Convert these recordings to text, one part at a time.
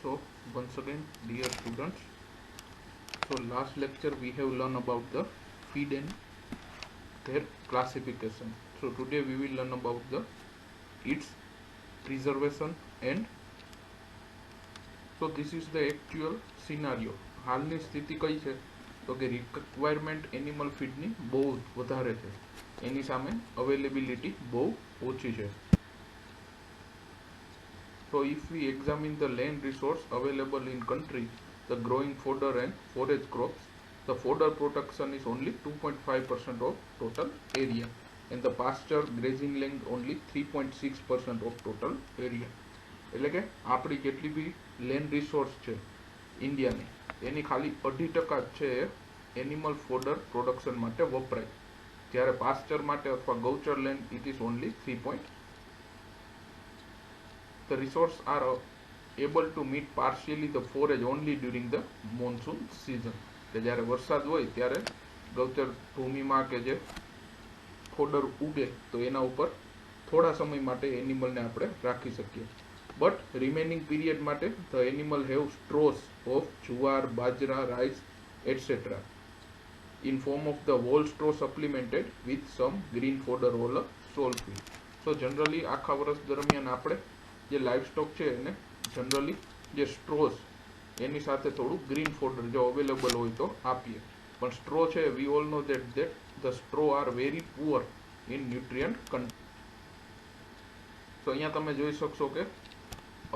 So once again, dear students, so last lecture we have learned about the feed and their classification. So today we will learn about the its preservation, and so this is the actual scenario. હાલની સ્થિતિ કઈ છે તો કે requirement animal ફીડની બહુ વધારે છે, એની સામે અવેલેબિલિટી બહુ ઓછી છે. So if we examine the land resource available in country, the growing fodder and forage crops, the fodder production is only 2.5% of total area, and the pasture grazing land only 3.6% of total area. એટલે કે આપણી જેટલી બી land resource છે ઇન્ડિયાની, એની ખાલી 2.5% છે animal fodder production માટે વપરાય, જ્યારે પાસ્ચર માટે અથવા ગૌચર land it is only 3. The resources are able to meet partially the forage only during the monsoon season. કે જ્યારે વરસાદ હોય ત્યારે ગૌચર ભૂમિમાં કે જે ફોડર ઉગે તો એના ઉપર થોડા સમય માટે એનિમલને આપણે રાખી શકીએ. બટ રિમેનિંગ પીરિયડ માટે the animal have straws of jowar, bajra, rice etcetera in form of the whole straw supplemented with some green fodder all sole feed. So generally આખા વર્ષ દરમિયાન આપણે જે લાઈવ સ્ટોક છે એને જનરલી જે સ્ટ્રોસ એની સાથે થોડું ગ્રીન ફોડર જો અવેલેબલ હોય તો આપીએ. પણ સ્ટ્રો છે we all know that the straw are very poor in nutrient content. તો અહીંયા તમે જોઈ શકશો કે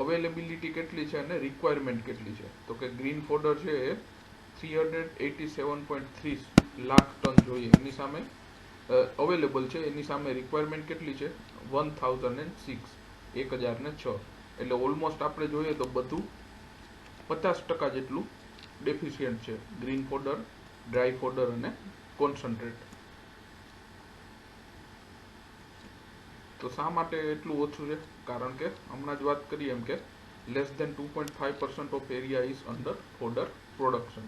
અવેલેબિલિટી કેટલી છે અને રિક્વાયરમેન્ટ કેટલી છે. તો કે ગ્રીન ફોડર છે એ 387.3 લાખ ટન જોઈએ એની સામે અવેલેબલ છે, એની સામે રિક્વાયરમેન્ટ કેટલી છે 1006, 1006. એટલે ઓલમોસ્ટ આપણે જોઈએ તો બધું 50% જેટલું ડેફિશિયન્ટ છે ગ્રીન ફોડર, ડ્રાય ફોડર અને કોન્સન્ટ્રેટ. તો શા માટે એટલું ઓછું છે? કારણ કે હમણાં જ વાત કરી એમ કે less than 2.5% of area is under fodder production.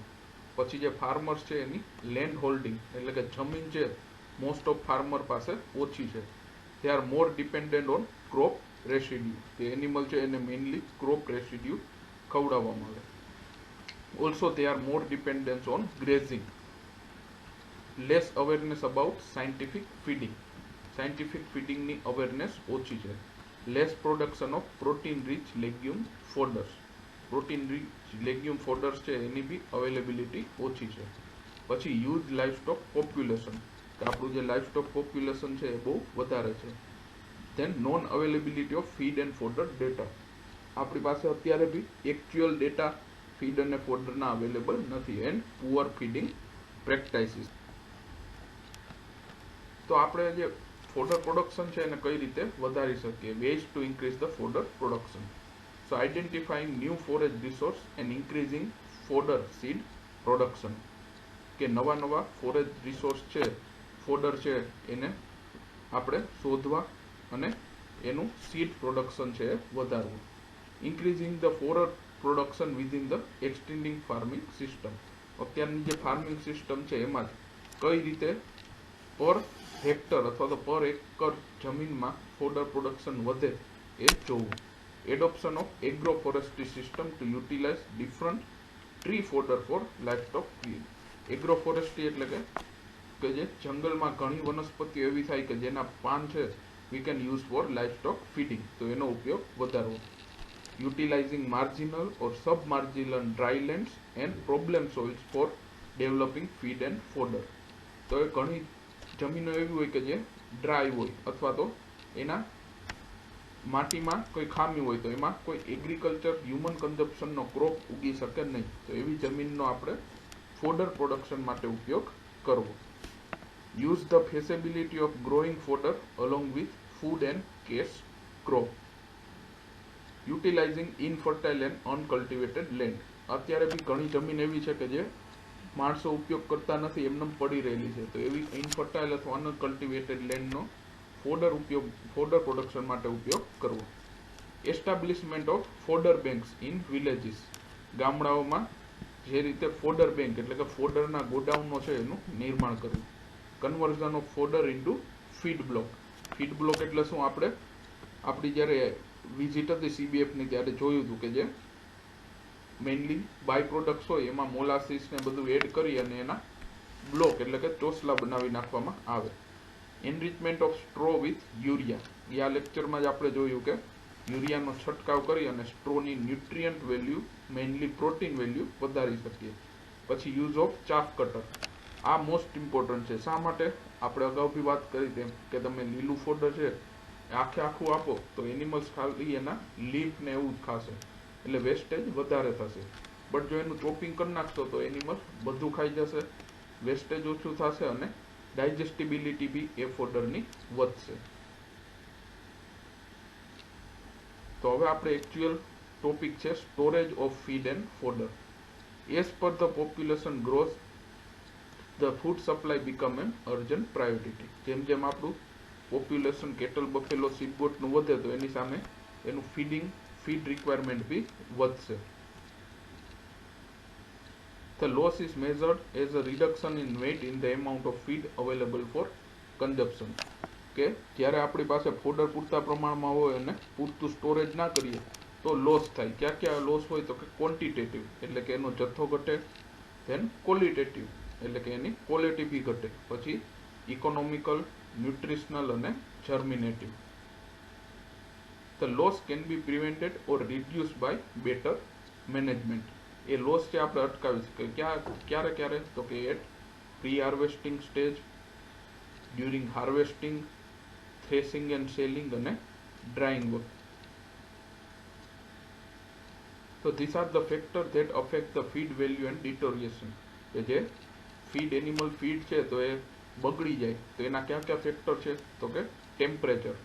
પછી જે ફાર્મર્સ છે એની લેન્ડ હોલ્ડિંગ એટલે કે જમીન છે મોસ્ટ ઓફ ફાર્મર પાસે ઓછી છે. They are more dependent on crop residue. તે એનિમલ છે એને મેઇનલી ક્રોપ રેસિડ્યુ ખવડાવવામાં આવે. Also they are more dependence on grazing. Less awareness about scientific feeding. Scientific ફીડિંગની અવેરનેસ ઓછી છે. Less production of protein rich legume fodders. Protein rich legume fodders છે એની બી અવેલેબિલિટી ઓછી છે. પછી યુઝ લાઇવસ્ટોક પોપ્યુલેશન, કે આપણું જે લાઇવસ્ટોક પોપ્યુલેશન છે એ બહુ વધારે છે. Then non availability of feed and fodder data. આપણી પાસે અત્યારે બી એકચ્યુઅલ ડેટા ફીડ અને ફોડરના અવેલેબલ નથી. And poor feeding practices. તો આપણે જે ફોડર પ્રોડક્શન છે એને કઈ રીતે વધારી શકીએ? Ways to increase the fodder production. So identifying new forage resource and increasing fodder seed production. કે નવા નવા ફોરેજ રિસોર્સ છે, ફોડર છે, એને આપણે શોધવા અને એનું સીડ પ્રોડક્શન છે એ વધારવું. Increasing the fodder production within the extending farming system. અત્યારની જે ફાર્મિંગ સિસ્ટમ છે એમાં જ કઈ રીતે પર હેક્ટર અથવા તો પર એકર જમીનમાં ફોડર પ્રોડક્શન વધે એ જોવું. Adoption of agro forestry system to utilize different tree fodder for livestock feed. Agro forestry એટલે કે જે જંગલમાં ઘણી વનસ્પતિઓ એવી થાય કે જેના પાન છે we can use for livestock feeding, તો એનો ઉપયોગ વધારવો. Utilizing marginal or sub marginal dry lands and problem soils for developing feed and fodder. તો એ ઘણી જમીનો એવી હોય કે જે ડ્રાય હોય અથવા તો એના માટીમાં કોઈ ખામી હોય તો એમાં કોઈ એગ્રીકલ્ચર હ્યુમન કન્ઝપ્શનનો ક્રોપ ઉગી શકે નહીં. તો એવી જમીનનો આપણે ફોડર પ્રોડક્શન માટે ઉપયોગ કરવો. Use the feasibility of growing fodder along with food and cash crop. Utilizing infertile and uncultivated land. અત્યારે બી ઘણી જમીન એવી છે કે જે માણસો ઉપયોગ કરતા નથી, એમને પડી રહેલી છે. તો એવી ઇનફર્ટાઇલ અથવા અનકલ્ટિવેટેડ લેન્ડનો ફોડર પ્રોડક્શન માટે ઉપયોગ કરવો. Establishment of fodder banks in villages. ગામડાઓમાં જે રીતે ફોડર બેંક એટલે કે ફોડરના ગોડાઉનો છે એનું નિર્માણ કરવું. Conversion of fodder into feed block. Feed block એટલે શું? આપણે આપણી જ્યારે વિઝિટ હતી CBF ની ત્યારે જોયું હતું કે જે મેઇનલી બાય પ્રોડક્ટ્સ હોય એમાં મોલાસીસ ને બધું એડ કરી અને એના બ્લોક એટલે કે ચોસલા બનાવી નાખવામાં આવે. Enrichment of straw with urea, એ આ લેક્ચરમાં જ આપણે જોયું કે યુરિયાનો છંટકાવ કરી અને સ્ટ્રોની nutrient value mainly protein value વધારી શકીએ. પછી યુઝ ઓફ ચાફ કટર, આ મોસ્ટ ઇમ્પોર્ટન્ટ છે. શા માટે? આપણે અગાઉ બી વાત કરી તેમ કે તમે લીલું ફોડર છે આખે આખું આપો તો એનિમલ્સ ખાલી એના લીફ ને એવું જ ખાશે એટલે વેસ્ટેજ વધારે થશે. બટ જો એનું ચોપિંગ કરી નાખશો તો એનિમલ બધું ખાઈ જશે, વેસ્ટેજ ઓછું થશે અને ડાયજેસ્ટિબિલિટી બી એ ફોડરની વધશે. તો હવે આપણે એકચ્યુઅલ ટોપિક છે storage of feed and fodder. As per the population growth the food supply become N urgent priority. જેમ જેમ આપણું પોપ્યુલેશન કેટલ બફેલો સીપગોટનું વધે તો એની સામે એનું ફીડ રિક્વાયરમેન્ટ બી વધશે. The loss is measured as a reduction in weight in the amount of feed available for consumption. કે જ્યારે આપણી પાસે ફોડર પૂરતા પ્રમાણમાં હોય અને પૂરતું સ્ટોરેજ ના કરીએ તો લોસ થાય. ક્યાં ક્યાં લોસ હોય તો કે ક્વોન્ટિટેટિવ એટલે કે એનો જથ્થો ઘટે, ધેન ક્વોલિટેટિવ એટલે કે એની ક્વોલિટી બી ઘટે, પછી ઇકોનોમિકલ, ન્યુટ્રિશનલ અને જર્મિનેટિવ. The loss can be prevented or reduced by better management. એ લોસ છે આપણે અટકાવી શકીએ. ક્યારે ક્યારે તો કે at pre harvesting stage, during harvesting, threshing and selling અને ડ્રાઇંગ વર્ક. તો this are the factor that affect the feed value and deterioration. કે જે ફીડ એનિમલ ફીડ છે તો એ બગડી જાય તો એના કયા કયા ફેક્ટર છે તો કે ટેમ્પરેચર,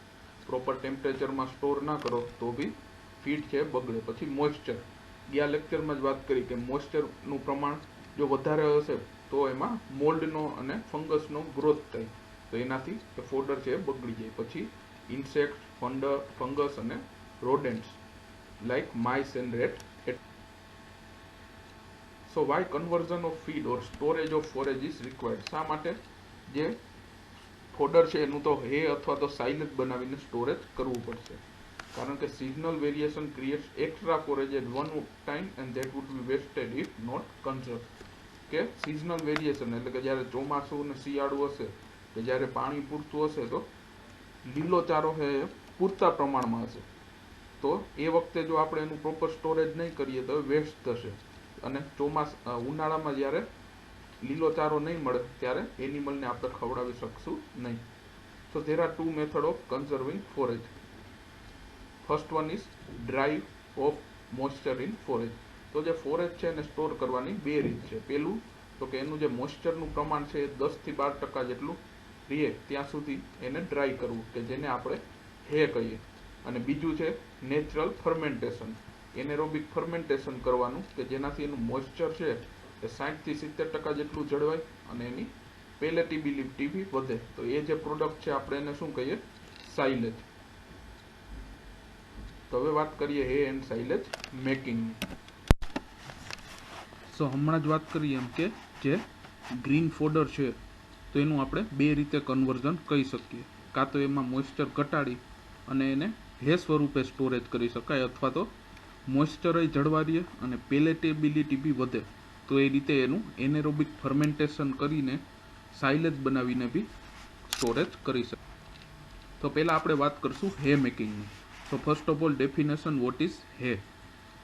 પ્રોપર ટેમ્પરેચરમાં સ્ટોર ના કરો તો બી ફીડ છે બગડે. પછી મોઇસ્ચર, ગયા લેક્ચરમાં જ વાત કરી કે મોઇસ્ચરનું પ્રમાણ જો વધારે હશે તો એમાં મોલ્ડનો અને ફંગસનો ગ્રોથ થાય તો એનાથી એ ફોડર છે બગડી જાય. પછી ઇન્સેક્ટ, ફંગસ અને rodents like mice and rat. So why conversion of feed or storage of forage is required. શા માટે? જે ફોડર છે એનું તો હે અથવા તો સાઇલેજ બનાવીને સ્ટોરેજ કરવું પડશે. કારણ કે seasonal variation creates extra forage at one time and that would be wasted if not conserve. કે સિઝનલ વેરિએશન એટલે કે જ્યારે ચોમાસું અને શિયાળું હશે કે જ્યારે પાણી પૂરતું હશે તો લીલો ચારો છે એ પૂરતા પ્રમાણમાં હશે તો એ વખતે જો આપણે એનું પ્રોપર સ્ટોરેજ નહીં કરીએ તો વેસ્ટ થશે. અને ઉનાળામાં જ્યારે લીલો ચારો નહીં મળે ત્યારે એનિમલને આપણે ખવડાવી શકશું નહીં. So there are two method of conserving forage. First one is drive of moisture in forage. તો જે ફોરેજ છે એને સ્ટોર કરવાની બે રીત છે. પહેલું તો કે એનું જે મોઇસ્ચરનું પ્રમાણ છે એ 10 થી 12% જેટલું રહે ત્યાં સુધી એને ડ્રાય કરવું કે જેને આપણે હે કહીએ. અને બીજું છે નેચરલ ફર્મેન્ટેશન, એનેરોબિક ફર્મેન્ટેશન કરવાનું કે જેનાથી એનું મોઇસ્ચર છે એ 60 થી 70% જેટલું જળવાય અને એની પેલેટેબિલિટી બી વધે. તો એ જે પ્રોડક્ટ છે આપણે એને શું કહીએ? સાઇલેજ. તો હવે વાત કરીએ હે એન્ડ સાઇલેજ મેકિંગની. સો હમણાં જ વાત કરીએ એમ કે જે ગ્રીન ફોડર છે તો એનું આપણે બે રીતે કન્વર્ઝન કહી શકીએ. કાં તો એમાં મોઇસ્ચર ઘટાડી અને એને હે સ્વરૂપે સ્ટોરેજ કરી શકાય અથવા તો મોઇસ્ચરય જળવા રહે અને પેલેટેબિલિટી બી વધે તો એ રીતે એનું એનેરોબિક ફર્મેન્ટેશન કરીને સાઇલેજ બનાવીને બી સ્ટોરેજ કરી શકાય. તો પહેલાં આપણે વાત કરશું હે મેકિંગની. So first of all definition, what is hay?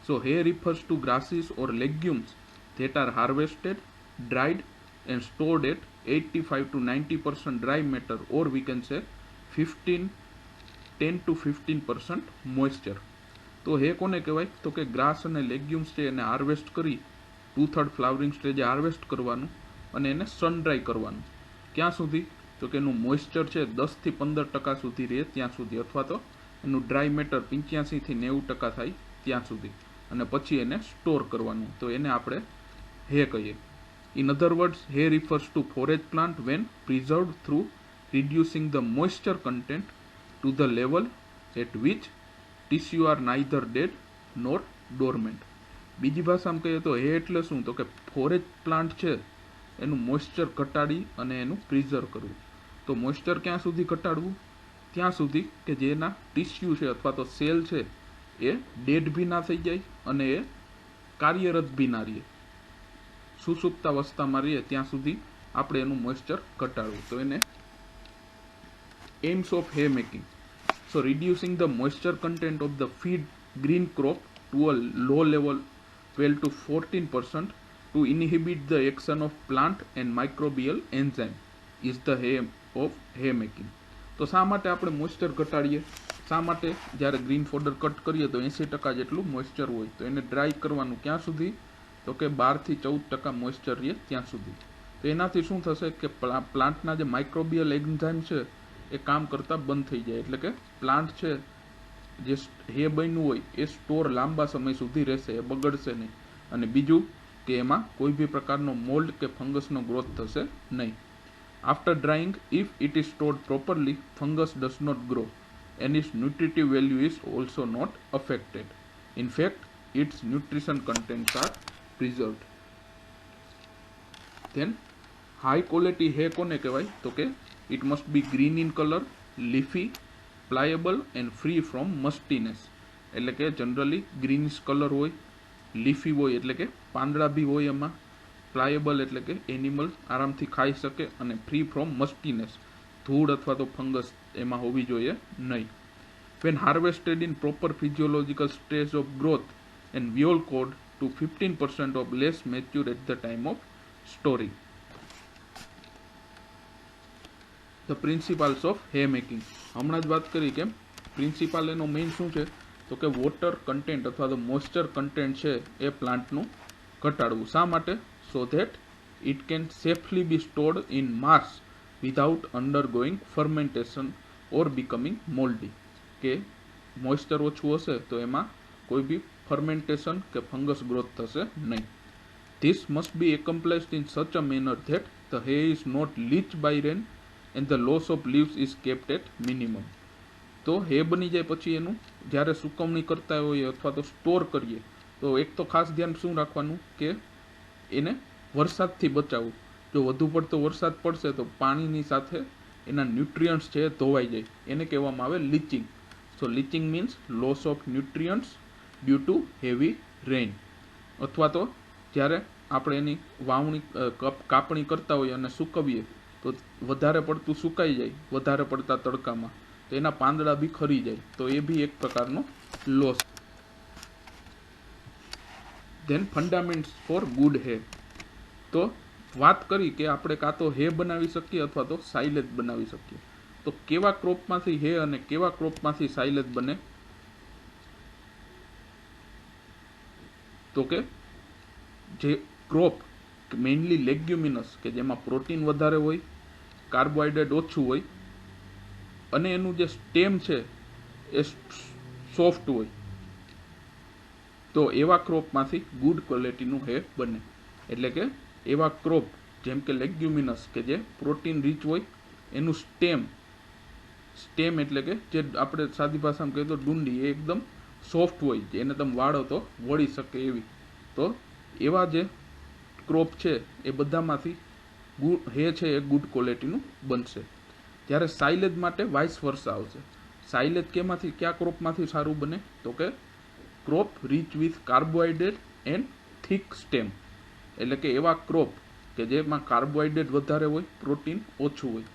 So hay refers to grasses or legumes that are harvested, dried and stored at 85 to 90% dry matter or we can say 10 to 15% moisture. તો હે કોને કહેવાય તો કે grass અને લેગ્યુમ્સ છે એને harvest કરી 2/3 ફ્લાવરિંગ સ્ટેજે હાર્વેસ્ટ કરવાનું અને એને સન ડ્રાય કરવાનું. ક્યાં સુધી? તો કે એનું મોઇસ્ચર છે 10 થી 15% સુધી રહે ત્યાં સુધી અથવા તો એનું ડ્રાય મેટર 85 થી 90% થાય ત્યાં સુધી અને પછી એને સ્ટોર કરવાનું તો એને આપણે હે કહીએ. In other words hay refers to forage plant when preserved through reducing the moisture content to the level at which tissue are neither dead nor dormant. બીજી ભાષામાં કહીએ તો હે એટલે શું તો કે ફોરેજ પ્લાન્ટ છે એનું મોઇસ્ચર ઘટાડી અને એનું પ્રિઝર્વ કરવું. તો મોઇસ્ચર ક્યાં સુધી ઘટાડવું? ત્યાં સુધી કે જેના ટિશ્યુ છે અથવા તો સેલ છે એ ડેડ બી ના થઈ જાય અને એ કાર્યરત બી ના રહીએ, સુસુપ્ત અવસ્થામાં રહીએ ત્યાં સુધી આપણે એનું મોઇસ્ચર ઘટાડવું. તો એને aims of hay making. So reducing the moisture content of the feed green crop to a low level 12 to 14% to inhibit the action of plant and microbial enzyme is the aim of hay making. તો શા માટે આપણે moisture ઘટાડીએ? શા માટે જ્યારે green fodder cut કરીએ તો 80% જેટલું મોઇસ્ચર હોય, તો એને ડ્રાય કરવાનું ક્યાં સુધી? તો કે 12 થી 14% મોઇસ્ચર રહે ત્યાં સુધી. તો એનાથી શું થશે કે પ્લાન્ટના જે માઇક્રોબિયલ એન્ઝાઇમ છે એ કામ કરતા બંધ થઈ જાય, એટલે કે પ્લાન્ટ છે જે હે બન્યું હોય એ સ્ટોર લાંબા સમય સુધી રહેશે, એ બગડશે નહીં. અને બીજું કે એમાં કોઈ બી પ્રકારનો મોલ્ડ કે ફંગસનો ગ્રોથ થશે નહીં. After drying, if it is stored properly, fungus does not grow and its nutritive value is also not affected. In fact, its nutrition contents are preserved. Then high quality hay કોને કહેવાય? તો કે it must be green in color, leafy, pliable and free from mustiness. એટલે કે generally greenish colour હોય, leafy હોય એટલે કે પાંદડા બી હોય એમાં, પ્લાયેબલ એટલે કે એનિમલ આરામથી ખાઈ શકે, અને ફ્રી ફ્રોમ મસ્ટીનેસ, ધૂળ અથવા તો ફંગસ એમાં હોવી જોઈએ નહીં. When harvested in proper physiological stage of growth and viol code to 15% of less mature at the time of storing. The principles of hay making. હમણાં જ વાત કરી કે પ્રિન્સિપાલ એનો મેઇન શું છે? તો કે વોટર કન્ટેન્ટ અથવા તો મોઇસ્ચર કન્ટેન્ટ છે એ પ્લાન્ટનું ઘટાડવું. શા માટે? So that it can safely be stored in mass without undergoing fermentation or becoming mouldy. કે મોઇસ્ચર ઓછું હશે તો એમાં કોઈ બી ફર્મેન્ટેશન કે ફંગસ ગ્રોથ થશે નહીં. This must be accomplished in such a manner that the hay is not leached by rain and the loss of leaves is kept at minimum. તો હે બની જાય પછી એનું જ્યારે સુકવણી કરતા હોઈએ અથવા તો સ્ટોર કરીએ તો એક તો ખાસ ધ્યાન શું રાખવાનું કે એને વરસાદથી બચાવવું. જો વધુ પડતો વરસાદ પડશે તો પાણીની સાથે એના ન્યુટ્રિયન્ટ્સ છે ધોવાઈ જાય, એને કહેવામાં આવે leaching. So leaching means loss of nutrients due to heavy rain. અથવા તો જ્યારે આપણે એની વાવણી કાપણી કરતા હોઈએ અને સૂકવીએ તો વધારે પડતું સુકાઈ જાય વધારે પડતા તડકામાં, તો એના પાંદડા બી ખરી જાય, તો એ બી એક પ્રકારનો લોસ. ધેન ફંડામેન્ટ્સ ફોર ગુડ હે. તો વાત કરી કે આપણે કાં તો હે બનાવી શકીએ અથવા તો સાઇલેજ બનાવી શકીએ. તો કેવા ક્રોપમાંથી હે અને કેવા ક્રોપમાંથી સાઇલેજ બને? તો કે જે ક્રોપ મેઇનલી લેગ્યુમિનસ કે જેમાં પ્રોટીન વધારે હોય, કાર્બોહાઈડ્રેટ ઓછું હોય અને એનું જે સ્ટેમ છે એ સોફ્ટ હોય, તો એવા ક્રોપમાંથી ગુડ ક્વોલિટીનું હે બને. એટલે કે એવા ક્રોપ જેમ કે લેગ્યુમિનસ કે જે પ્રોટીન રીચ હોય, એનું સ્ટેમ એટલે કે જે આપણે સાદી ભાષામાં કહીએ તો ડુંડી, એ એકદમ સોફ્ટ હોય, એને તમે વાળો તો વળી શકે એવી. તો એવા જે ક્રોપ છે એ બધામાંથી હે છે એ ગુડ ક્વોલિટીનું બનશે. જ્યારે સાઇલેજ માટે વાઇસ વર્સા આવશે. સાઇલેજ કેમાંથી કયા ક્રોપમાંથી સારું બને? તો કે crop rich with carbohydrate and thick stem. એટલે કે એવા ક્રોપ કે જેમાં કાર્બોહાઈડ્રેટ વધારે હોય, પ્રોટીન ઓછું હોય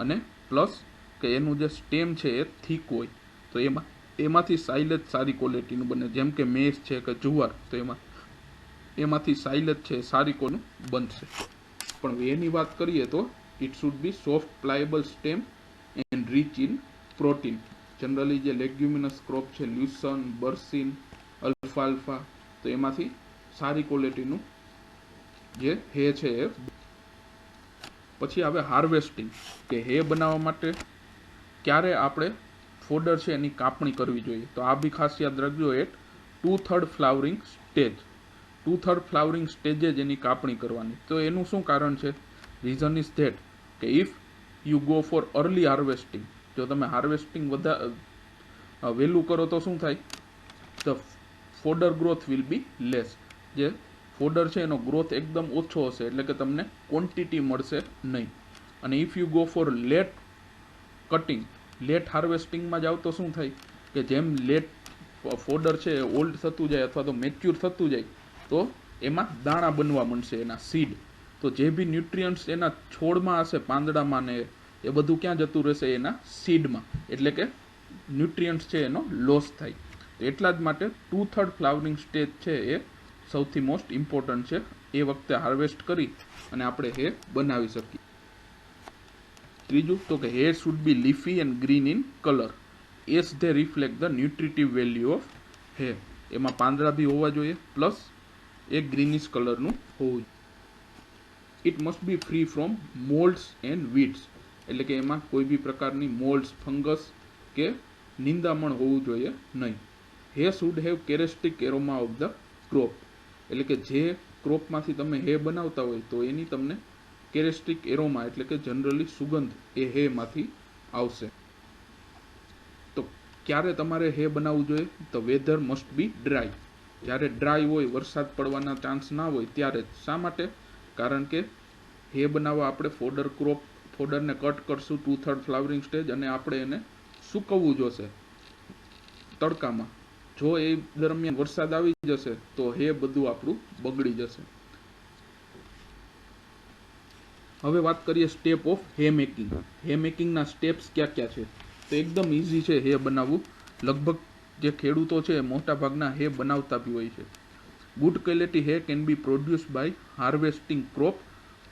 અને પ્લસ કે એનું જે સ્ટેમ છે એ થીક હોય, તો એમાંથી સાઇલેજ સારી ક્વોલિટીનું બને. જેમ કે મેઝ છે કે જુવાર, તો એમાંથી સાઇલેજ છે સારી કોનું બનશે. પણ એની વાત કરીએ તો it should be soft pliable stem and rich in protein. Generally જે લેગ્યુમિનસ ક્રોપ છે, લ્યુસન, બર્સિન, અલ્ફાલ્ફા, તો એમાંથી સારી ક્વોલિટીનું જે હે છે એ. પછી આવે હાર્વેસ્ટિંગ, કે હે બનાવવા માટે ક્યારે આપણે ફોડર છે એની કાપણી કરવી જોઈએ. તો આ બી ખાસ યાદ રાખજો, એટ 2/3 ફ્લાવરિંગ સ્ટેજ. 2/3 ફ્લાવરિંગ સ્ટેજે જ એની કાપણી કરવાની. તો એનું શું કારણ છે? રીઝન ઇઝ ધેટ કે if you go for early harvesting, જો તમે હાર્વેસ્ટિંગ વહેલું કરો તો શું થાય? The fodder growth will be less. જે ફોડર છે એનો ગ્રોથ એકદમ ઓછો હશે, એટલે કે તમને ક્વોન્ટિટી મળશે નહીં. અને if you go for late cutting, late હાર્વેસ્ટિંગમાં જાવ તો શું થાય કે જેમ લેટ ફોડર છે ઓલ્ડ થતું જાય અથવા તો મેચ્યોર થતું જાય, તો એમાં દાણા બનવા માંડશે, એના સીડ. તો જે બી ન્યુટ્રિયન્ટ્સ એના છોડમાં હશે, પાંદડામાં ને એ બધું ક્યાં જતું રહેશે? એના સીડમાં. એટલે કે ન્યુટ્રિયન્ટ્સ છે એનો લોસ થાય. તો એટલા જ માટે 2/3 ફ્લાવરિંગ સ્ટેજ છે એ સૌથી મોસ્ટ ઇમ્પોર્ટન્ટ છે. એ વખતે હાર્વેસ્ટ કરી અને આપણે હે બનાવી શકીએ. ત્રીજું તો કે hair should be leafy and green in color as they reflect the nutritive value of hair. એમાં પાંદડા બી હોવા જોઈએ પ્લસ એક ગ્રીનિશ કલરનું હોવું જોઈએ. It must be free from moulds and weeds. એટલે કે એમાં કોઈ બી પ્રકારની મોલ્ડ્સ, ફંગસ કે નિંદામણ હોવું જોઈએ નહીં. Hay should have characteristic aroma of the crop. એટલે કે જે ક્રોપમાંથી તમે હે બનાવતા હોય તો એની તમને કેરેસ્ટિક એરોમા એટલે કે જનરલી સુગંધ એ હેમાંથી આવશે. તો ક્યારે તમારે હે બનાવવું જોઈએ? તો વેધર મસ્ટ બી ડ્રાય. જ્યારે ડ્રાય હોય, વરસાદ પડવાના ચાન્સ ના હોય ત્યારે જ. શા માટે? કારણ કે હે બનાવવા આપણે ફોડરને કટ કરશું 2/3 ફ્લાવરિંગ સ્ટેજ, અને આપણે એને સૂકવવું જોશે તડકામાં. જો એ દરમિયાન વરસાદ આવી જશે તો હે બધું આપણું બગડી જશે. હવે વાત કરીએ step of hay making. Hay મેકિંગના steps ક્યાં ક્યાં છે? તો એકદમ ઇઝી છે હે બનાવવું. લગભગ જે ખેડૂતો છે મોટા ભાગના હે બનાવતા બી હોય છે. Good quality hay can be produce by harvesting crop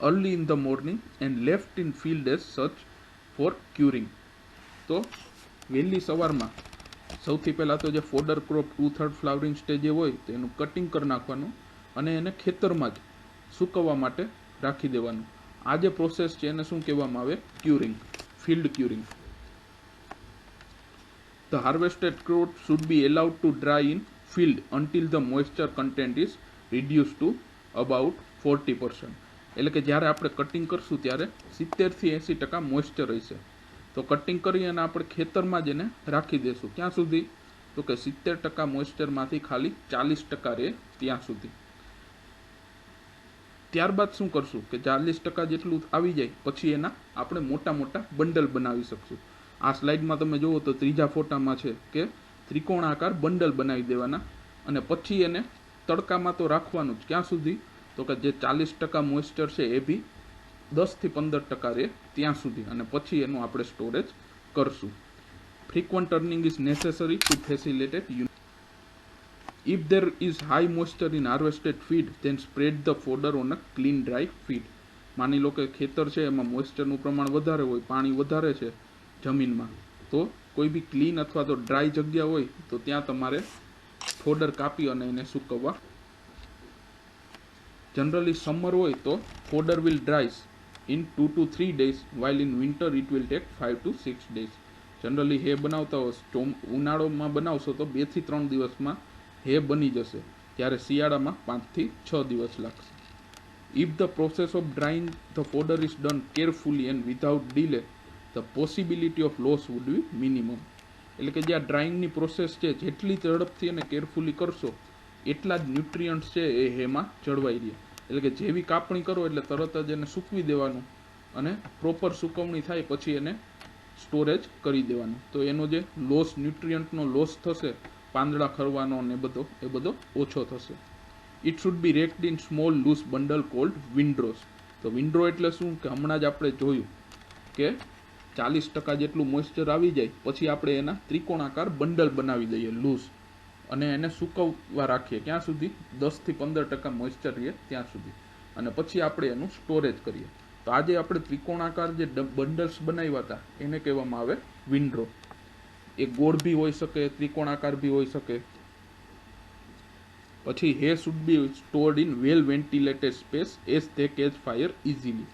early in the morning and left in field as such for curing. તો વહેલી સવારમાં સૌથી પહેલાં તો જે ફોડર ક્રોપ 2/3 ફ્લાવરિંગ સ્ટેજે હોય તો એનું કટિંગ કરી નાખવાનું અને એને ખેતરમાં જ સૂકવવા માટે રાખી દેવાનું. આ જે પ્રોસેસ છે એને શું કહેવામાં આવે? Curing, field curing. The harvested crop should be allowed to dry in field until the moisture content is reduced to about 40%. એટલે કે જ્યારે આપણે કટિંગ કરશું ત્યારે 70થી 80% મોઇસ્ચર હશે. તો કટિંગ કરી અને આપણે ખેતરમાં જ એને રાખી દેશું. ક્યાં સુધી? તો કે 70% મોઇસ્ચરમાંથી ખાલી 40% રહે ત્યાં સુધી. ત્યારબાદ શું કરશું કે 40% જેટલું આવી જાય પછી એના આપણે મોટા મોટા બંડલ બનાવી શકશું. આ સ્લાઇડમાં તમે જુઓ તો ત્રીજા ફોટામાં છે કે ત્રિકોણાકાર બંડલ બનાવી દેવાના, અને પછી એને તડકામાં તો રાખવાનું જ. ક્યાં સુધી? તો કે જે 40% મોઇસ્ચર છે એ બી 10થી 15% રહે ત્યાં સુધી, અને પછી એનું આપણે સ્ટોરેજ કરશું. Frequent turning is necessary two facilitate. If there is high moisture in harvested feed, then spread the fodder on a clean dry feed. માની લો કે ખેતર છે એમાં મોઇસ્ચરનું પ્રમાણ વધારે હોય, પાણી વધારે છે જમીનમાં, તો કોઈ બી ક્લીન અથવા તો ડ્રાય જગ્યા હોય તો ત્યાં તમારે ફોડર કાપી અને એને સૂકવવા. જનરલી સમર હોય તો fodder will ડ્રાઈસ in 2 to 3 days, while in winter it will take 5 to 6 days. Generally હે બનાવતા હો ઉનાળામાં બનાવશો તો 2 થી 3 દિવસમાં હે બની જશે, ત્યારે શિયાળામાં 5 થી 6 દિવસ લાગશે. If the process of drying the fodder is done carefully and without delay, the possibility of loss would be minimum. એટલે કે જે આ ડ્રાઈંગની પ્રોસેસ છે જેટલી ઝડપથી અને કેરફુલી કરશો એટલા જ ન્યુટ્રિયન્ટ્સ છે એ હેમાં જળવાઈ રહે. એટલે કે જેવી કાપણી કરો એટલે તરત જ એને સૂકવી દેવાનું, અને પ્રોપર સૂકવણી થાય પછી એને સ્ટોરેજ કરી દેવાનું. તો એનો જે લોસ, ન્યુટ્રિયન્ટનો લોસ થશે, પાંદડા ખરવાનો અને એ બધો ઓછો થશે. It should be raked in small loose bundle called windrows. તો વિન્ડ્રો એટલે શું? કે હમણાં જ આપણે જોયું કે 40% જેટલું મોઇસ્ચર આવી જાય પછી આપણે એના ત્રિકોણાકાર બંડલ બનાવી દઈએ લૂઝ, અને એને સૂકવવા રાખીએ. ક્યાં સુધી? 10થી 15% મોઇસ્ચર રહે ત્યાં સુધી, અને પછી આપણે એનું સ્ટોરેજ કરીએ. તો આજે આપણે ત્રિકોણાકાર જે બંડલ્સ બનાવ્યા હતા એને કહેવામાં આવે વિન્ડ્રો. એ ગોળ બી હોઈ શકે, ત્રિકોણાકાર બી હોઈ શકે. પછી હે should be stored in well ventilated space as they catch fire easily.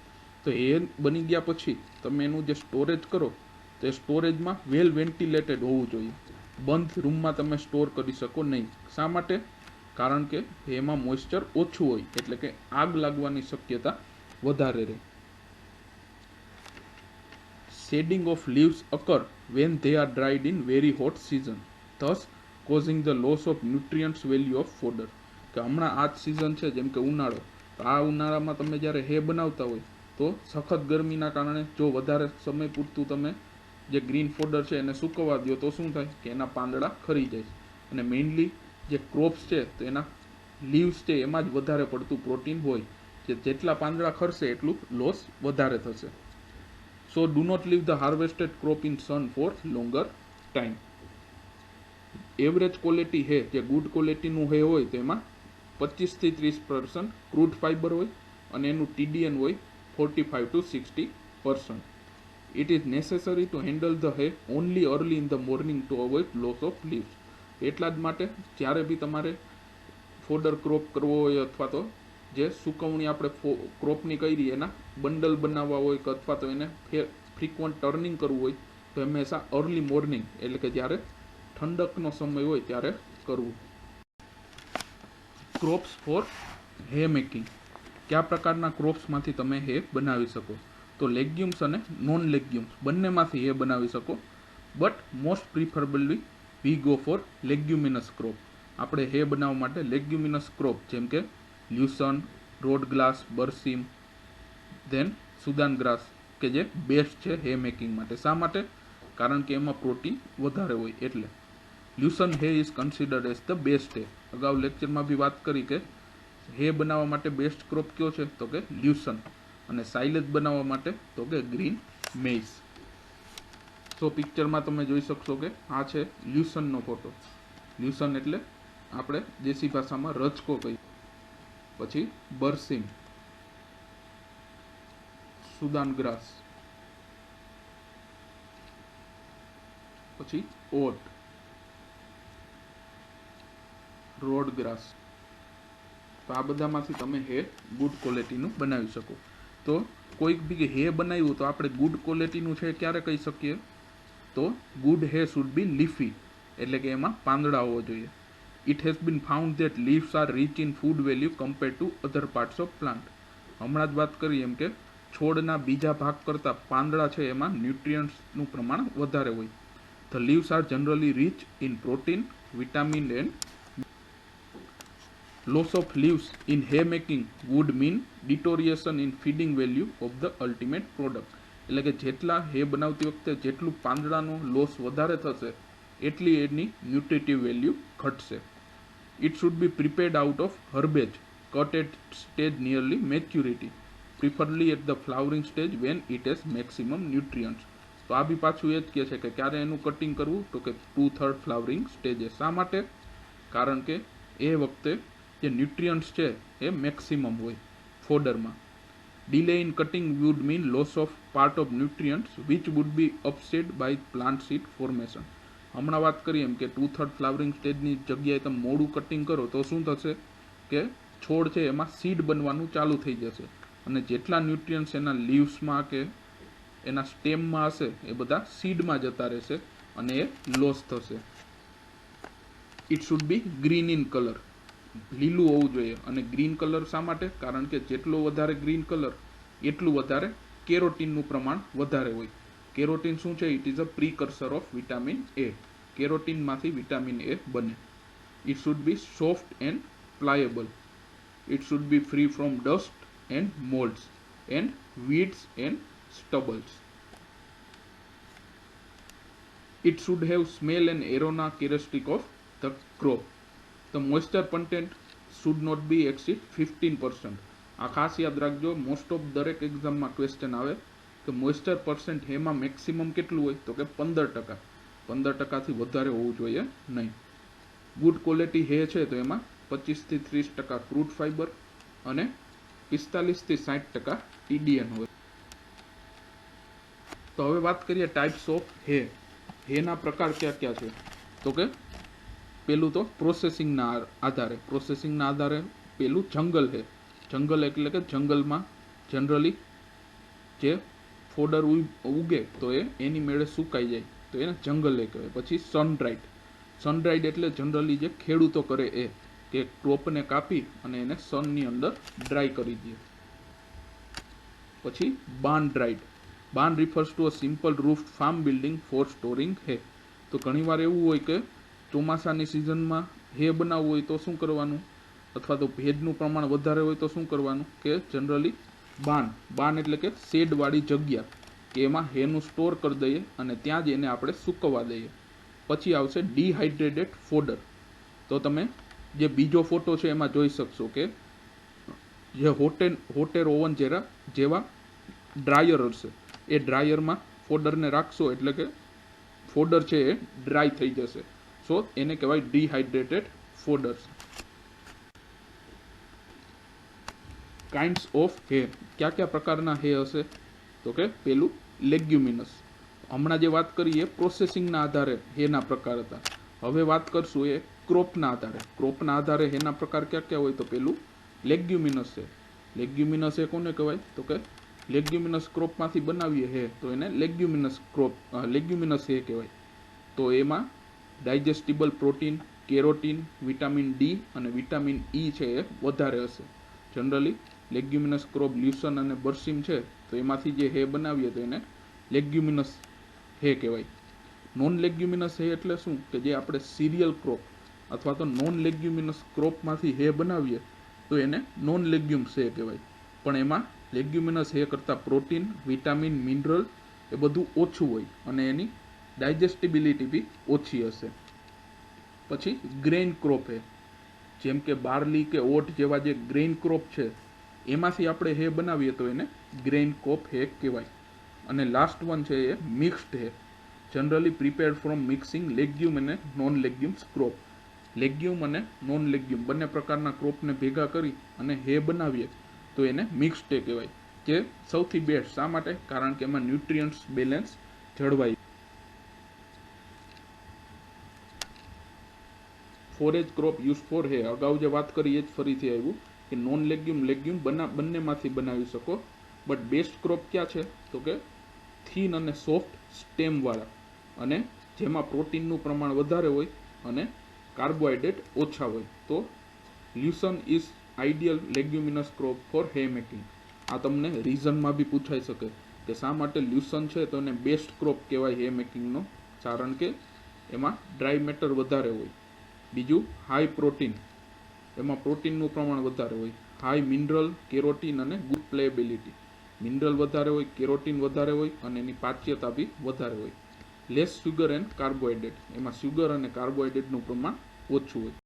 તો હે બની ગયા પછી તમે એનું જે સ્ટોરેજ કરો તો એ સ્ટોરેજમાં વેલ વેન્ટિલેટેડ હોવું જોઈએ. બંધ રૂમમાં તમે સ્ટોર કરી શકો નહીં. શા માટે? કારણ કે એમાં મોઇસ્ચર ઓછું હોય એટલે કે આગ લાગવાની શક્યતા વધારે રહે. Shedding of leaves occur when they are dried in very hot season, thus causing the loss of nutrients value of fodder. કે હમણાં આ જ સિઝન છે જેમ કે ઉનાળો, તો આ ઉનાળામાં તમે જ્યારે હે બનાવતા હોય તો સખત ગરમીના કારણે જો વધારે સમય પૂરતું તમે જે ગ્રીન ફોડર છે એને સૂકવવા દો તો શું થાય કે એના પાંદડા ખરી જાય, અને મેઇનલી જે ક્રોપ્સ છે તો એના લીવ્સ છે એમાં જ વધારે પડતું પ્રોટીન હોય, જે જેટલા પાંદડા ખરશે એટલું લોસ વધારે થશે. So do not leave the harvested crop in sun for longer time. Average quality hay જે ગુડ ક્વોલિટીનું હે હોય તો એમાં 25 થી 30% ક્રૂડ ફાઇબર હોય અને એનું TDN હોય 45 to 60%. It is necessary to handle the hay only early in the morning to avoid loss of leaves. એટલા જ માટે જ્યારે બી તમારે ફોડર ક્રોપ કરવો હોય અથવા તો જે સુકવણી આપણે ક્રોપની કરી એના બંડલ બનાવવા હોય કે અથવા તો એને ફ્રીક્વન્ટ ટર્નિંગ કરવું હોય તો હંમેશા અર્લી મોર્નિંગ એટલે કે જ્યારે ઠંડકનો સમય હોય ત્યારે કરવું. ક્રોપ્સ ફોર હે મેકિંગ. કયા પ્રકારના ક્રોપ્સમાંથી તમે હે બનાવી શકો? તો લેગ્યુમ્સ અને નોન લેગ્યુમ્સ બંનેમાંથી હે બનાવી શકો, but most preferably we go for leguminous crop. આપણે હે બનાવવા માટે લેગ્યુમિનસ ક્રોપ જેમ કે lucerne, Rhodes grass, berseem, then Sudan grass કે જે બેસ્ટ છે હે મેકિંગ માટે. શા માટે? કારણ કે એમાં પ્રોટીન વધારે હોય એટલે. લ્યુસન હે is considered as the best હે. અગાઉ લેક્ચરમાં બી વાત કરી કે હે બનાવવા માટે બેસ્ટ ક્રોપ કયો છે તો કે લ્યુસન, અને સાઇલેજ બનાવવા માટે તો કે ગ્રીન મેઇઝ. સો પિક્ચરમાં તમે જોઈ શકશો કે આ છે લ્યુસનનો ફોટો. લ્યુસન એટલે આપણે દેશી ભાષામાં રજકો કહીએ. પછી બરસીમ, સુદાન ગ્રાસ, પછી ઓટ, રોડ ગ્રાસ. તો આ બધામાંથી તમે હે ગુડ ક્વોલિટીનું બનાવી શકો. તો કોઈક બી હે બનાવ્યું તો આપણે ગુડ ક્વોલિટીનું છે ક્યારે કહી શકીએ? તો ગુડ હે શુડ બી લીફી, એટલે કે એમાં પાંદડા હોવો જોઈએ. It has been found that leaves are rich in food value compare to other parts of plant. હમણાં જ વાત કરી એમ કે છોડના બીજા ભાગ કરતાં પાંદડા છે એમાં ન્યુટ્રિયન્ટ્સનું પ્રમાણ વધારે હોય. The leaves are generally rich in protein, vitamin and. Loss of leaves in hay making would mean deterioration in feeding value of the ultimate product. એટલે કે જેટલા હે બનાવતી વખતે જેટલું પાંદડાનો લોસ વધારે થશે એટલી એની ન્યુટ્રિટિવ વેલ્યુ ઘટશે. It should be prepared out of herbage cut at stage nearly maturity, preferably at the flowering stage when it has maximum nutrients. તો આ બી પાછું એ જ કહે છે કે ક્યારે એનું કટિંગ કરવું તો કે 2/3 ફ્લાવરિંગ સ્ટેજે. શા માટે? કારણ કે એ વખતે જે ન્યુટ્રિયન્ટ્સ છે એ મેક્સિમમ હોય ફોડરમાં. Delay in cutting would mean loss of part of nutrients which would be upset by plant seed formation. હમણાં વાત કરીએ એમ કે 2/3 ફ્લાવરિંગ સ્ટેજની જગ્યાએ તમે મોડું કટિંગ કરો તો શું થશે કે છોડ છે એમાં સીડ બનવાનું ચાલુ થઈ જશે, અને જેટલા ન્યુટ્રિયન્ટ્સ એના લીવ્સમાં કે એના સ્ટેમમાં હશે એ બધા સીડમાં જતા રહેશે અને એ લોસ થશે. It should B green in colour. લીલું હોવું જોઈએ. અને ગ્રીન કલર શા માટે? કારણ કે જેટલો વધારે ગ્રીન કલર એટલું વધારે કેરોટીનનું પ્રમાણ વધારે હોય. કેરોટીન શું છે? It is a precursor of vitamin A. કેરોટીનમાંથી વિટામિન એ બને. It should be soft and pliable. It should be free from dust and moulds and weeds and stubbles. It should have smell and aroma characteristic of the crop. The moisture content should not be exceed 15%. આ ખાસ યાદ રાખજો, most of દરેક એક્ઝામમાં question આવે કે moisture percent એમાં maximum કેટલું હોય તો કે 15%. 15%થી વધારે હોવું જોઈએ નહીં. ગુડ ક્વોલિટી હે છે તો એમાં 25 થી 30% ક્રૂડ ફાઇબર અને 45 થી 60% TDN હોય. તો હવે વાત કરીએ ટાઈપ્સ ઓફ હે. હેના પ્રકાર ક્યાં ક્યાં છે તો કે પેલું તો પ્રોસેસિંગના આધારે પેલું જંગલ હે. જંગલ એટલે કે જંગલમાં જનરલી જે ફોડર ઉગે તો એની મેળે સુકાઈ જાય તો એને જંગલ હે કહેવાય. પછી સનડ્રાઈડ એટલે જનરલી જે ખેડૂતો કરે એ કે ક્રોપને કાપી અને એને સનની અંદર ડ્રાય કરી દે. પછી barn refers to a simple roofed farm building for storing hay. તો ઘણીવાર એવું હોય કે ચોમાસાની સિઝનમાં હે બનાવવું હોય તો શું કરવાનું, અથવા તો ભેજનું પ્રમાણ વધારે હોય તો શું કરવાનું કે જનરલી બાર્ન એટલે કે શેડવાળી જગ્યા કે એમાં હેનું સ્ટોર કરી દઈએ અને ત્યાં જ એને આપણે સૂકવવા દઈએ. પછી આવશે ડિહાઇડ્રેટેડ ફોડર. તો તમે જે બીજો ફોટો છે એમાં જોઈ શકશો કે જે હોટેર ઓવન જેવા ડ્રાયર હશે, એ ડ્રાયરમાં ફોલ્ડરને રાખશો એટલે કે ફોલ્ડર છે એ ડ્રાય થઈ જશે. સો એને કહેવાય ડિહાઇડ્રેટેડ ફોલ્ડર્સ. કાઇન્ડ્સ ઓફ હે, કયા પ્રકારના હે હશે? તો કે પેલું લેગ્યુમિનસ. હમણાં જે વાત કરી એ પ્રોસેસિંગના આધારે હેના પ્રકાર હતા. હવે વાત કરશું એ ક્રોપના આધારે. ક્રોપના આધારે હેના પ્રકાર ક્યાં હોય? તો પેલું લેગ્યુમિનસ છે. લેગ્યુમિનસ એ કોને કહેવાય? તો કે લેગ્યુમિનસ ક્રોપમાંથી બનાવીએ હે તો એને લેગ્યુમિનસ હે કહેવાય. તો એમાં ડાયજેસ્ટિબલ પ્રોટીન, કેરોટીન, વિટામિન ડી અને વિટામિન ઈ છે એ વધારે હશે. જનરલી લેગ્યુમિનસ ક્રોપ લ્યુસન અને બર્સીમ છે તો એમાંથી જે હે બનાવીએ તો એને લેગ્યુમિનસ હે કહેવાય. નોન લેગ્યુમિનસ હે એટલે શું? કે જે આપણે સિરિયલ ક્રોપ અથવા તો નોન લેગ્યુમિનસ ક્રોપમાંથી હે બનાવીએ તો એને નોન લેગ્યુમ્સ હે કહેવાય. પણ એમાં લેગ્યુમિનસ હે કરતાં પ્રોટીન, વિટામિન, મિનરલ એ બધું ઓછું હોય અને એની ડાયજેસ્ટિબિલિટી બી ઓછી હશે. પછી ગ્રેઇન ક્રોપ હે, જેમ કે બાર્લી કે ઓટ જેવા જે ગ્રેઇન ક્રોપ છે એમાંથી આપણે હે બનાવીએ તો એને ગ્રેઇન ક્રોપ હે કહેવાય. અને લાસ્ટ વન છે એ મિક્સ્ડ હે, જનરલી પ્રિપેર્ડ ફ્રોમ મિક્સિંગ લેગ્યુમ અને નોન લેગ્યુમ્સ ક્રોપ. લેગ્યુમ અને નોન લેગ્યુમ બંને પ્રકારના ક્રોપને ભેગા કરી અને હે બનાવીએ તો એને મિક્સ્ડ હે કહેવાય, જે સૌથી બેસ્ટ. શા માટે? કારણ કે એમાં ન્યુટ્રિયન્ટ્સ બેલેન્સ જળવાય. ફોરેજ ક્રોપ યુઝ ફોર હે, અગાઉ જે વાત કરી એ જ ફરીથી આવ્યું કે નોન લેગ્યુમ બંનેમાંથી બનાવી શકો. બટ બેસ્ટ ક્રોપ ક્યાં છે? તો કે થીન અને સોફ્ટ સ્ટેમવાળા, અને જેમાં પ્રોટીનનું પ્રમાણ વધારે હોય અને કાર્બોહાઈડ્રેટ ઓછા હોય. તો લ્યુસન ઇઝ આઈડિયલ લેગ્યુમિનસ ક્રોપ ફોર હે મેકિંગ. આ તમને રીઝનમાં બી પૂછાઈ શકે કે શા માટે લ્યુસન છે તો એને બેસ્ટ ક્રોપ કહેવાય હે મેકિંગનો. કારણ કે એમાં ડ્રાય મેટર વધારે હોય. બીજું હાઈ પ્રોટીન, એમાં પ્રોટીનનું પ્રમાણ વધારે હોય. હાઈ મિનરલ, કેરોટીન અને ગુડ પ્લેબિલિટી. મિનરલ વધારે હોય, કેરોટીન વધારે હોય અને એની પાચ્યતા બી વધારે હોય. લેસ સુગર એન્ડ કાર્બોહાઈડ્રેટ, એમાં સુગર અને કાર્બોહાઈડ્રેટનું પ્રમાણ ઓછું હોય.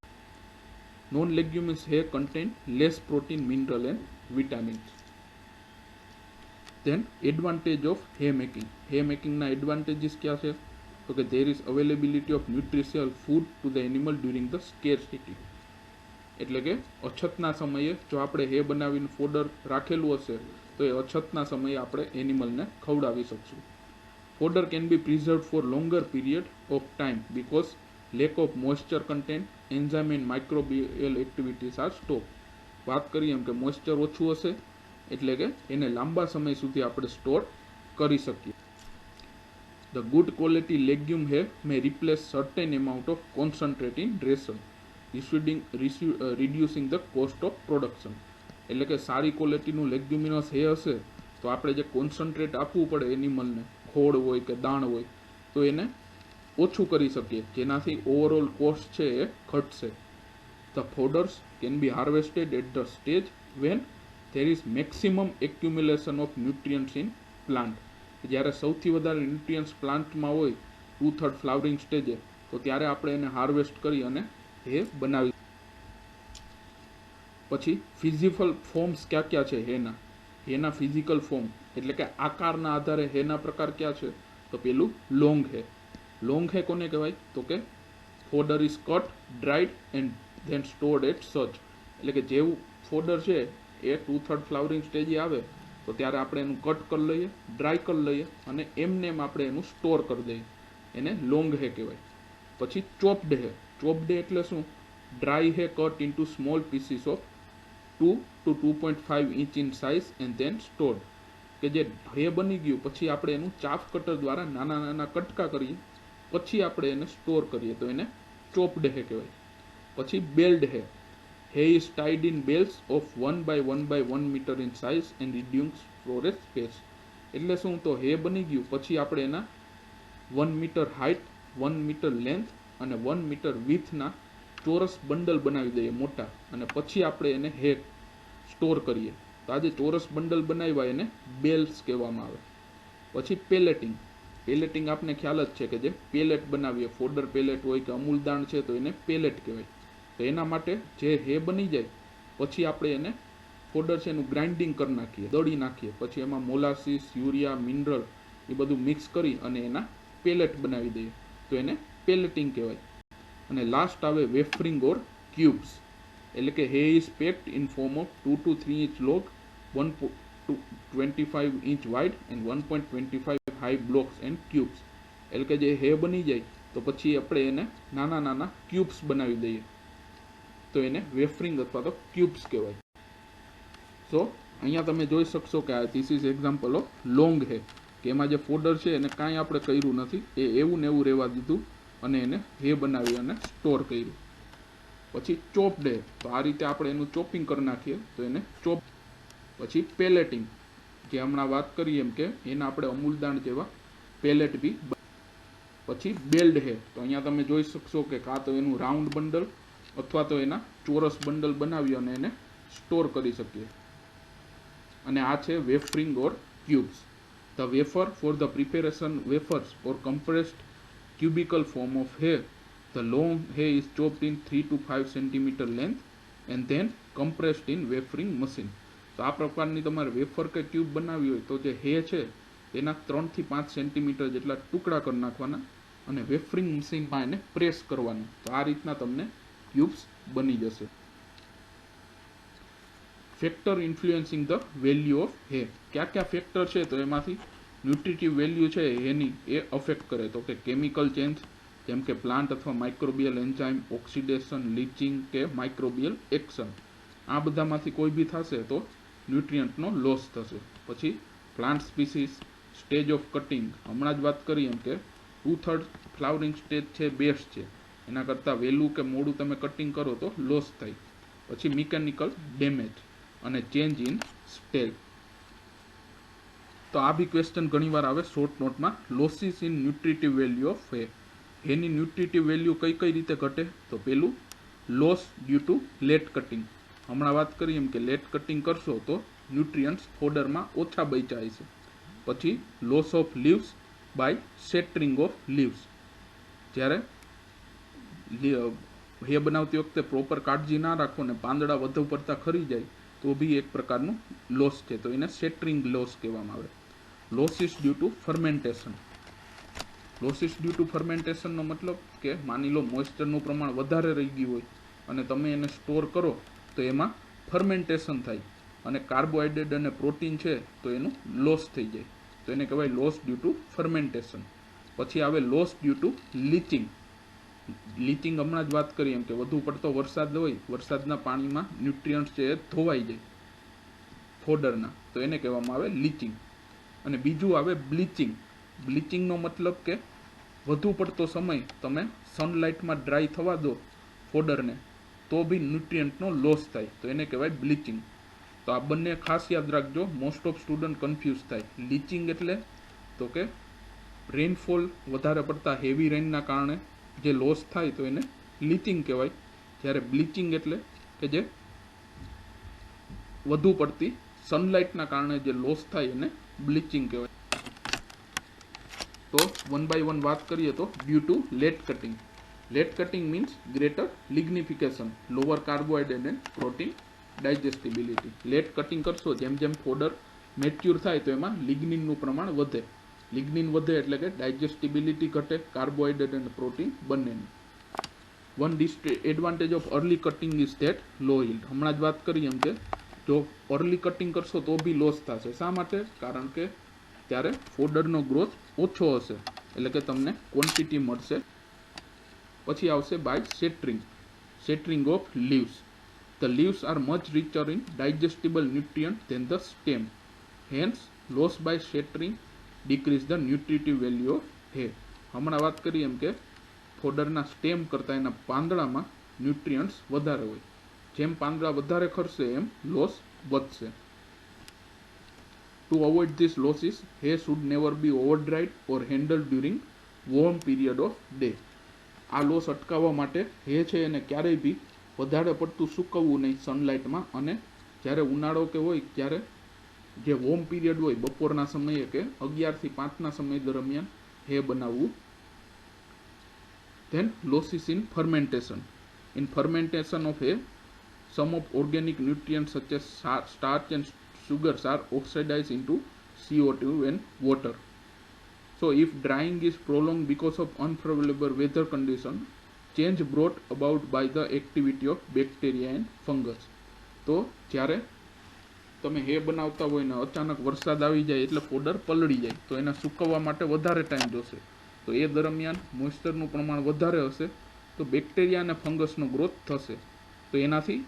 Non leguminous hay contain less protein, mineral and vitamins. Then advantage of hay making. Hay મેકિંગના એડવાન્ટેજીસ ક્યાં છે? તો કે there is availability of nutritional food to the animal during the scarcity. એટલે કે અછતના સમયે જો આપણે હે બનાવીને ફોડર રાખેલું હશે તો એ અછતના સમયે આપણે એનિમલને ખવડાવી શકશું. Fodder can be preserve for longer period of time because lack of moisture content, enzyme and microbial activities are stop. વાત કરીએ એમ કે મોઇસ્ચર ઓછું હશે એટલે કે એને લાંબા સમય સુધી આપણે સ્ટોર કરી શકીએ. The good quality legume hay may replace certain amount of concentrate in ration, reducing the cost of production. એટલે કે સારી ક્વોલિટીનું લેગ્યુમિનસ હે હશે તો આપણે જે કોન્સન્ટ્રેટ આપવું પડે એનિમલને, ખોળ હોય કે દાણ હોય, તો એને ઓછું કરી શકીએ, જેનાથી ઓવરઓલ કોસ્ટ છે એ ઘટશે. The fodders can be harvested at the stage when there is maximum accumulation of nutrients in plant. જ્યારે સૌથી વધારે ન્યુટ્રિયન્ટ્સ પ્લાન્ટમાં હોય 2/3 ફ્લાવરિંગ સ્ટેજે, તો ત્યારે આપણે એને હાર્વેસ્ટ કરી અને હે બનાવી. પછી ફિઝિકલ ફોર્મ્સ ક્યાં છે હેના ફિઝિકલ ફોર્મ એટલે કે આકારના આધારે હેના પ્રકાર ક્યાં છે? તો પેલું લોંગ હે. લોંગ હે કોને કહેવાય? તો કે fodder is cut, dried and then stored at such. એટલે કે જેવું ફોડર છે એ 2/3 ફ્લાવરિંગ સ્ટેજે આવે તો ત્યારે આપણે એનું કટ કરી લઈએ, ડ્રાય કરી લઈએ અને એમને આપણે એનું સ્ટોર કરી દઈએ, એને લોંગ હે કહેવાય. પછી ચોપ્ડ હે. ચોપ્ડ એટલે શું? ડ્રાય હે cut into small pieces of 2 to 2.5 inch in size and then stored. કે જે હે બની ગયું પછી આપણે એનું ચાફ કટર દ્વારા નાના નાના કટકા કરીએ, પછી આપણે એને સ્ટોર કરીએ તો એને ચોપ્ડ હે કહેવાય. પછી બેલ્ડ હે. Hay is tied in bales of 1 by 1 by 1 meter in size and reduced storage space. એટલે શું? તો હે બની ગયું પછી આપણે એના 1 મીટર હાઇટ, 1 મીટર લેન્થ અને 1 મીટર વિથના ચોરસ બંડલ બનાવી દઈએ મોટા, અને પછી આપણે એને હે સ્ટોર કરીએ. તો આ જે ચોરસ બંડલ બનાવ્યા એને બેલ્સ કહેવામાં આવે. પછી પેલેટિંગ. પેલેટિંગ આપને ખ્યાલ જ છે કે જે પેલેટ બનાવીએ, ફોડર પેલેટ હોય કે અમૂલ દાણ છે તો એને પેલેટ કહેવાય. તો એના માટે જે હે બની જાય પછી આપણે એને ફોડર છે એનું ગ્રાઇન્ડિંગ કરી નાખીએ, દળી નાખીએ, પછી એમાં મોલાસીસ, યુરિયા, મિનરલ એ બધું મિક્સ કરી અને એના પેલેટ બનાવી દઈએ, તો એને પેલેટિંગ કહેવાય. અને લાસ્ટ આવે વેફરિંગ ઓર ક્યુબ્સ, એટલે કે હે is packed in form of 2 to 3 inch log, 1.25 inch wide and 1.25 high blocks and cubes. એટલે કે જે હે બની જાય તો પછી આપણે એને નાના નાના ક્યુબ્સ બનાવી દઈએ, તો એને વેફરિંગ અથવા તો ક્યુબ્સ કહેવાય. સો અહીંયા તમે જોઈ શકશો કે this is example of long હે, કે એમાં જે ફોડર છે એને કાંઈ આપણે કર્યું નથી, એ એવું ને એવું રહેવા દીધું અને એને હે બનાવી અને સ્ટોર કર્યું. પછી ચોપ્ડ હે, તો આ રીતે આપણે એનું ચોપિંગ કરી નાખીએ તો એને ચોપ. પછી પેલેટિંગ, જે હમણાં વાત કરી એમ કે એના આપણે અમૂલદાણ જેવા પેલેટ બી. પછી બેલ્ડ હે, તો અહીંયા તમે જોઈ શકશો કે કાં તો એનું રાઉન્ડ બંડલ અથવા તો એના ચોરસ બંડલ બનાવી અને એને સ્ટોર કરી શકીએ. અને આ છે wafering or cubes. The wafer for the preparation wafers or compressed cubical form of hair. The long hair is chopped in 3 to 5 cm length and then compressed in wafering machine. તો આ પ્રકારની તમારે wafer કે tube બનાવવી હોય તો જે હે છે તેના 3 થી 5 સેન્ટીમીટર જેટલા ટુકડા કરી નાખવાના અને વેફરિંગ મશીનમાં એને પ્રેસ કરવાનું. તો આ રીતના તમને ટ્યુબ્સ બની જશે. ફેક્ટર ઇન્ફ્લુએન્સિંગ ધ વેલ્યુ ઓફ હે, કયા કયા ફેક્ટર છે તો એમાંથી ન્યુટ્રિટિવ વેલ્યુ છે એની એ અફેક્ટ કરે, તો કે કેમિકલ ચેન્જ જેમ કે પ્લાન્ટ અથવા માઇક્રોબિયલ એન્ઝાઇમ, ઓક્સિડેશન, લીચિંગ કે માઇક્રોબિયલ એક્શન, આ બધામાંથી કોઈ બી થશે તો ન્યુટ્રિયન્ટનો લોસ થશે. પછી plant species, stage of cutting, હમણાં જ વાત કરી એમ કે 2/3 ફ્લાવરિંગ સ્ટેજ છે બેસ્ટ છે, એના કરતાં વહેલું કે મોડું તમે કટિંગ કરો તો લોસ થાય. પછી મિકેનિકલ ડેમેજ અને ચેન્જ ઇન સ્ટેજ. તો આ બી ક્વેશ્ચન ઘણીવાર આવે શોર્ટ નોટમાં, losses in nutritive value of hay. એની ન્યુટ્રિટિવ વેલ્યુ કઈ કઈ રીતે ઘટે, તો પેલું loss due to late cutting, હમણાં વાત કરી એમ કે લેટ કટિંગ કરશો તો ન્યુટ્રિયન્ટ્સ ફોડરમાં ઓછા બચાય છે. પછી loss of leaves by shattering of leaves, જ્યારે હે બનાવતી વખતે પ્રોપર કાળજી ના રાખો ને પાંદડા વધુ પડતા ખરી જાય તો બી એક પ્રકારનું લોસ છે, તો એને સેટરિંગ લોસ કહેવામાં આવે. Losses due to fermentation, losses due to ફર્મેન્ટેશનનો મતલબ કે માની લો મોઇસ્ચરનું પ્રમાણ વધારે રહી ગયું હોય અને તમે એને સ્ટોર કરો તો એમાં ફર્મેન્ટેશન થાય અને કાર્બોહાઈડ્રેટ અને પ્રોટીન છે તો એનું લોસ થઈ જાય, તો એને કહેવાય લોસ ડ્યુ ટુ ફર્મેન્ટેશન. પછી આવે loss due to leaching. Leaching હમણાં જ વાત કરી એમ કે વધુ પડતો વરસાદ હોય, વરસાદના પાણીમાં ન્યુટ્રિયન્ટ્સ છે એ ધોવાઈ જાય ફોડરના, તો એને કહેવામાં આવે લીચિંગ. અને બીજું આવે બ્લીચિંગ. બ્લીચિંગનો મતલબ કે વધુ પડતો સમય તમે સનલાઇટમાં ડ્રાય થવા દો ફોડરને તો બી ન્યુટ્રિયન્ટનો લોસ થાય, તો એને કહેવાય બ્લીચિંગ. તો આ બંને ખાસ યાદ રાખજો, મોસ્ટ ઓફ સ્ટુડન્ટ કન્ફ્યુઝ થાય. લીચિંગ એટલે તો કે રેનફોલ વધારે પડતા હેવી રેનના કારણે જે લોસ થાય તો એને લીચિંગ કહેવાય, જ્યારે બ્લીચિંગ એટલે કે જે વધુ પડતી સનલાઇટના કારણે જે લોસ થાય એને બ્લીચિંગ કહેવાય. તો વન બાય વન વાત કરીએ તો due to late cutting. Late cutting means greater lignification, lower carbohydrate and protein digestibility. Late cutting કરશો જેમ જેમ ફોડર મેચ્યોર થાય તો એમાં લિગ્નિનનું પ્રમાણ વધે. લિગ્નિન વધે એટલે કે ડાયજેસ્ટિબિલિટી ઘટે, કાર્બોહાઈડ્રેટ અને પ્રોટીન બંનેનું. One disadvantage of early cutting is that low yield. હમણાં જ વાત કરી એમ કે જો અર્લી કટિંગ કરશો તો બી લોસ થશે. શા માટે? કારણ કે ત્યારે ફોડરનો ગ્રોથ ઓછો હશે, એટલે કે તમને ક્વોન્ટિટી મળશે. પછી આવશે by shattering. Shattering of leaves. The leaves are much richer in digestible nutrient than the stem. Hence, loss by shattering decrease the nutritive value of hair. હમણાં વાત કરી એમ કે ફોડરના સ્ટેમ કરતાં એના પાંદડામાં ન્યુટ્રિયન્ટ્સ વધારે હોય, જેમ પાંદડા વધારે ખરશે એમ લોસ વધશે. To avoid this losses, hair should never be over dried or handled during warm period of day. આ લોસ અટકાવવા માટે હે છે એને ક્યારેય બી વધારે પડતું સૂકવવું નહીં સનલાઇટમાં, અને જ્યારે ઉનાળો કે હોય ત્યારે જે વોર્મ પીરિયડ હોય બપોરના સમયે કે 11 થી 5ના સમય દરમિયાન હે બનાવવું. Then losses in fermentation. In fermentation of hay, some of organic nutrients such as starch and sugars are oxidized into CO2 and water. So if drying is prolonged because of unfavorable weather condition, change brought about by the activity of bacteria and fungus. તો જ્યારે તમે હે બનાવતા હોય ને અચાનક વરસાદ આવી જાય એટલે ફોડર પલળી જાય તો એને સૂકવવા માટે વધારે ટાઈમ જોશે. તો એ દરમિયાન મોઇસ્ચરનું પ્રમાણ વધારે હશે તો બેક્ટેરિયા અને ફંગસનો ગ્રોથ થશે. તો એનાથી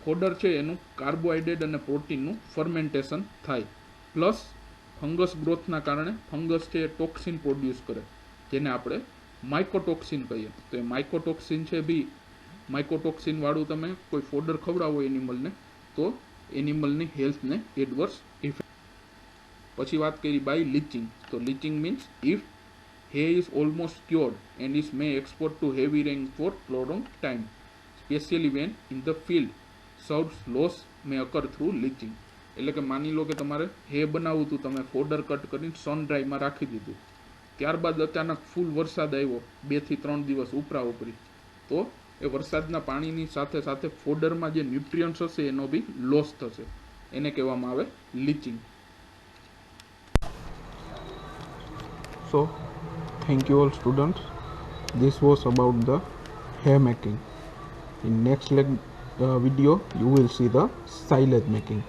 ફોડર છે એનું કાર્બોહાઈડ્રેટ અને પ્રોટીનનું ફર્મેન્ટેશન થાય. પ્લસ ફંગસ ગ્રોથના કારણે ફંગસ છે એ ટોક્સિન પ્રોડ્યુસ કરે જેને આપણે માઇકોટોક્સિન કહીએ. તો એ માઇકોટોક્સિન છે બી માઇકોટોક્સિન વાળું તમે કોઈ ફોડર ખવડાવો એનિમલને તો એનિમલની હેલ્થને એડવર્સ ઇફેક્ટ. પછી વાત કરી બાય લીચિંગ. તો leaching means if hay is almost cured and is may export to heavy rain for prolonged time, especially when in the field serves loss may occur through leaching. એટલે કે માની લો કે તમારે હે બનાવવું હતું, તમે ફોડર કટ કરીને સન ડ્રાઈમાં રાખી દીધું, ત્યારબાદ અચાનક ફૂલ વરસાદ આવ્યો 2 થી 3 દિવસ ઉપરા ઉપરી, તો એ વરસાદના પાણીની સાથે સાથે ફોડરમાં જે ન્યુટ્રિયન્ટ્સ હશે એનો બી લોસ થશે. એને કહેવામાં આવે leaching. So thank you all students. This was about the hay making. In next video you will see the silage making.